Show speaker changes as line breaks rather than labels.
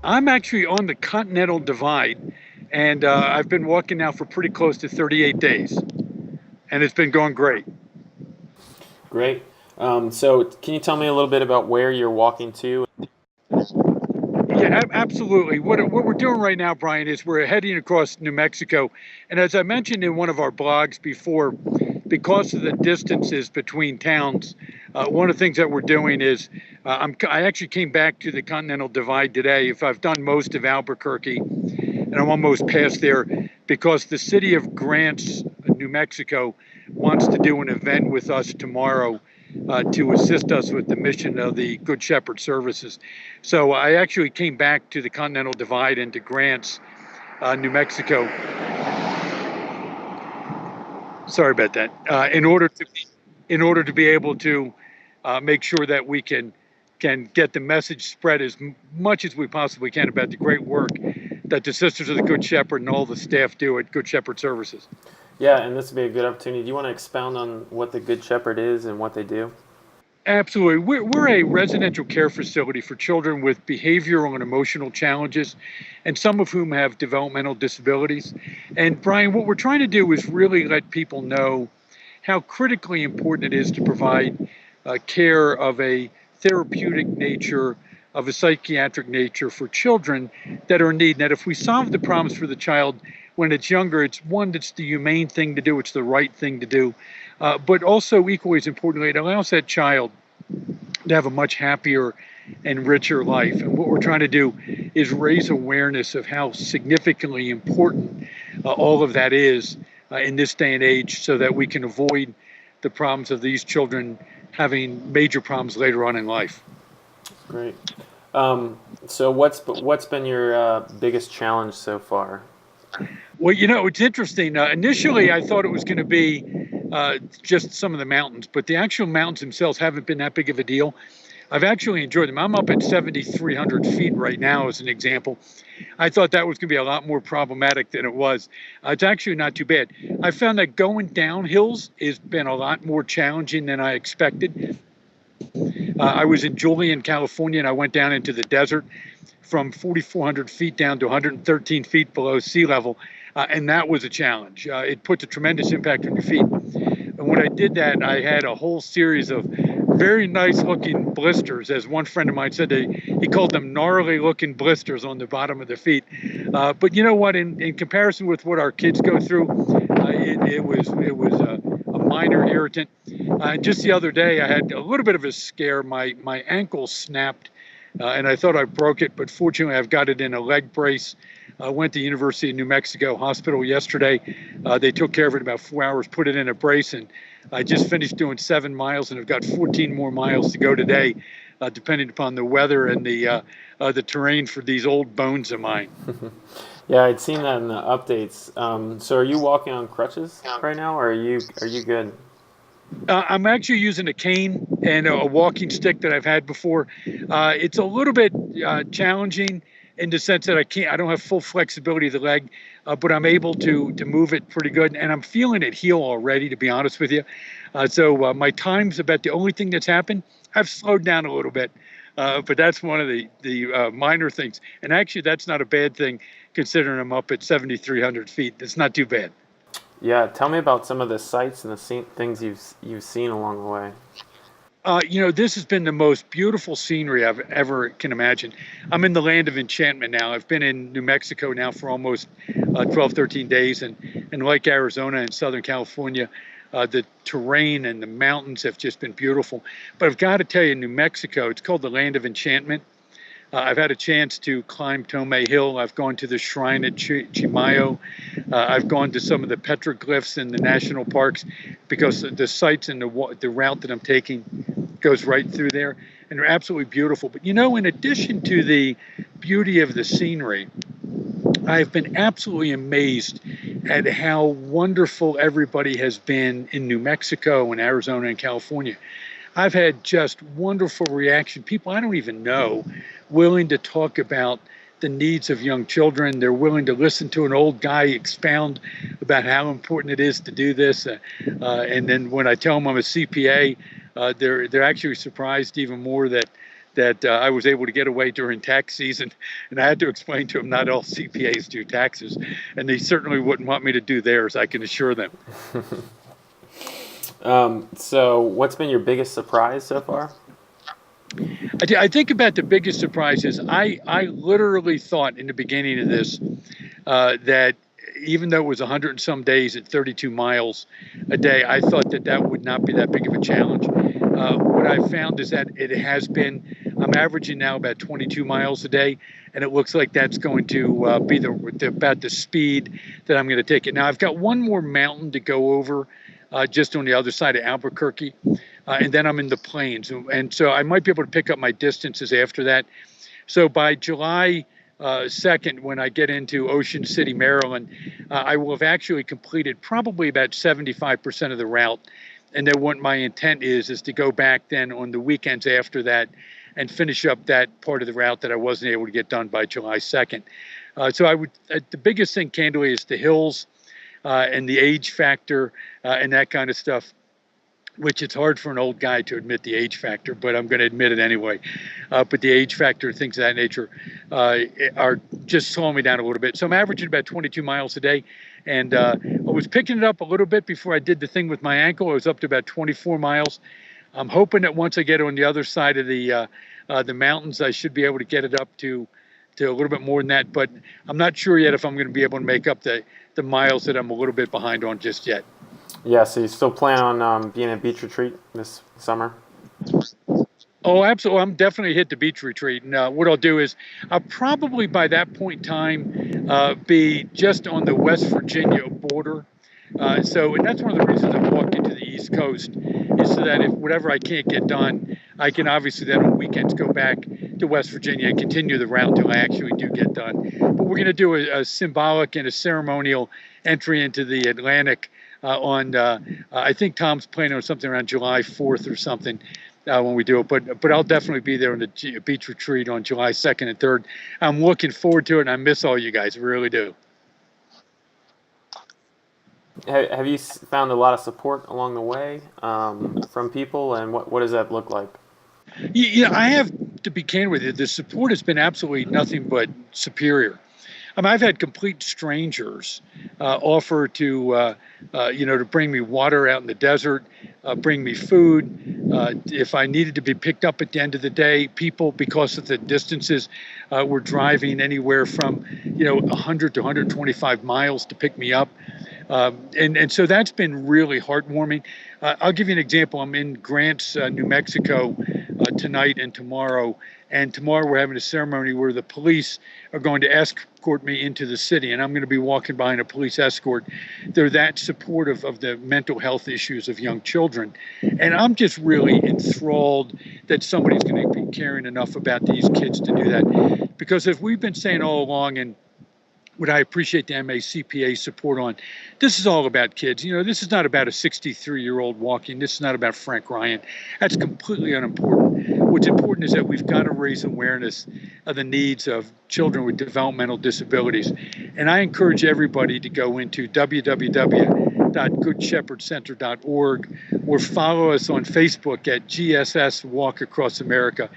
I'm actually on the Continental Divide, and I've been walking now for pretty close to 38 days, and it's been going great.
Great. So can you tell me a little bit about where you're walking to?
Yeah, absolutely. What we're doing right now, Brian, is we're heading across New Mexico, and as I mentioned in one of our blogs before, because of the distances between towns, one of the things that we're doing is I actually came back to the Continental Divide today. If I've done most of Albuquerque, and I'm almost past there, because the city of Grants, New Mexico, wants to do an event with us tomorrow to assist us with the mission of the Good Shepherd services. So I actually came back to the Continental Divide and to Grants, New Mexico. Sorry about that. In order to be able to make sure that we can get the message spread as much as we possibly can about the great work that the Sisters of the Good Shepherd and all the staff do at Good Shepherd Services.
Yeah, and this would be a good opportunity. Do you want to expound on what the Good Shepherd is and what they do?
Absolutely. We're a residential care facility for children with behavioral and emotional challenges, and some of whom have developmental disabilities. And Brian, what we're trying to do is really let people know how critically important it is to provide care of a therapeutic nature, of a psychiatric nature for children that are in need. And that if we solve the problems for the child when it's younger, it's one, that's the humane thing to do, it's the right thing to do. But also, equally as importantly, it allows that child to have a much happier and richer life. And what we're trying to do is raise awareness of how significantly important all of that is in this day and age, so that we can avoid the problems of these children having major problems later on in life.
Great. So what's been your biggest challenge so far?
Well, it's interesting. Initially, I thought it was going to be just some of the mountains, but the actual mountains themselves haven't been that big of a deal. I've actually enjoyed them. I'm up at 7,300 feet right now, as an example. I thought that was going to be a lot more problematic than it was. It's actually not too bad. I found that going down hills has been a lot more challenging than I expected. I was in Julian, California, and I went down into the desert from 4,400 feet down to 113 feet below sea level, and that was a challenge. It puts a tremendous impact on your feet. And when I did that, I had a whole series of very nice looking blisters, as one friend of mine said. He called them gnarly looking blisters on the bottom of the feet. But you know what? In comparison with what our kids go through, it was a minor irritant. Just the other day, I had a little bit of a scare. My ankle snapped, and I thought I broke it, but fortunately, I've got it in a leg brace. I went to University of New Mexico Hospital yesterday. They took care of it in about 4 hours, put it in a brace, and I just finished doing 7 miles, and I've got 14 more miles to go today, depending upon the weather and the terrain for these old bones of mine.
Yeah, I'd seen that in the updates. So are you walking on crutches right now, or are you good?
I'm actually using a cane and a walking stick that I've had before. It's a little bit challenging in the sense that I don't have full flexibility of the leg, but I'm able to move it pretty good, and I'm feeling it heal already, to be honest with you. So my time's about the only thing that's happened. I've slowed down a little bit, but that's one of the minor things. And actually, that's not a bad thing, considering I'm up at 7,300 feet. It's not too bad.
Yeah, tell me about some of the sights and the things you've seen along the way.
This has been the most beautiful scenery I've ever can imagine. I'm in the land of enchantment now. I've been in New Mexico now for almost 12, 13 days, and like Arizona and Southern California, the terrain and the mountains have just been beautiful. But I've got to tell you, New Mexico, it's called the land of enchantment. I've had a chance to climb Tomei Hill. I've gone to the shrine at Chimayo. I've gone to some of the petroglyphs in the national parks, because the sites and the route that I'm taking goes right through there, and they're absolutely beautiful. But in addition to the beauty of the scenery, I've been absolutely amazed at how wonderful everybody has been in New Mexico and Arizona and California. I've had just wonderful reaction. People I don't even know willing to talk about the needs of young children. They're willing to listen to an old guy expound about how important it is to do this. And then when I tell them I'm a CPA, they're actually surprised even more that that I was able to get away during tax season, and I had to explain to them not all CPAs do taxes, and they certainly wouldn't want me to do theirs, I can assure them.
So what's been your biggest surprise so far?
I think about the biggest surprise is I literally thought in the beginning of this that even though it was 100 and some days at 32 miles a day, I thought that that would not be that big of a challenge. What I found is that it has been, I'm averaging now about 22 miles a day, and it looks like that's going to be about the speed that I'm going to take it. Now, I've got one more mountain to go over just on the other side of Albuquerque, and then I'm in the plains. And so I might be able to pick up my distances after that. So by July 2nd, when I get into Ocean City, Maryland, I will have actually completed probably about 75% of the route. And then what my intent is to go back then on the weekends after that and finish up that part of the route that I wasn't able to get done by July 2nd. So I would, the biggest thing, candidly, is the hills and the age factor and that kind of stuff, which it's hard for an old guy to admit the age factor, but I'm going to admit it anyway. But the age factor, things of that nature, are just slowing me down a little bit. So I'm averaging about 22 miles a day. And I was picking it up a little bit before I did the thing with my ankle. I was up to about 24 miles. I'm hoping that once I get on the other side of the mountains, I should be able to get it up to a little bit more than that. But I'm not sure yet if I'm going to be able to make up the miles that I'm a little bit behind on just yet.
Yeah, so you still plan on being at beach retreat this summer?
Oh, absolutely. I'm definitely hit the beach retreat. And what I'll do is I'll probably by that point in time be just on the West Virginia border. And that's one of the reasons I'm walking to the East Coast, is so that if whatever I can't get done, I can obviously then on weekends go back to West Virginia and continue the route until I actually do get done. But we're going to do a symbolic and a ceremonial entry into the Atlantic I think Tom's planning on something around July 4th or something when we do it. But I'll definitely be there on the beach retreat on July 2nd and 3rd. I'm looking forward to it, and I miss all you guys. I really do.
Have you found a lot of support along the way from people, and what does that look like?
Yeah, I have to be candid with you. The support has been absolutely nothing but superior. I mean, I've had complete strangers offer to bring me water out in the desert, bring me food. If I needed to be picked up at the end of the day, people, because of the distances, were driving anywhere from 100 to 125 miles to pick me up. And so that's been really heartwarming. I'll give you an example. I'm in Grants, New Mexico tonight and tomorrow. And tomorrow we're having a ceremony where the police are going to escort me into the city, and I'm going to be walking behind a police escort. They're that supportive of the mental health issues of young children. And I'm just really enthralled that somebody's going to be caring enough about these kids to do that. Because as we've been saying all along, and what I appreciate the MACPA support on, this is all about kids. This is not about a 63-year-old walking. This is not about Frank Ryan. That's completely unimportant. What's important is that we've got to raise awareness of the needs of children with developmental disabilities. And I encourage everybody to go into www.goodshepherdcenter.org or follow us on Facebook at GSS Walk Across America.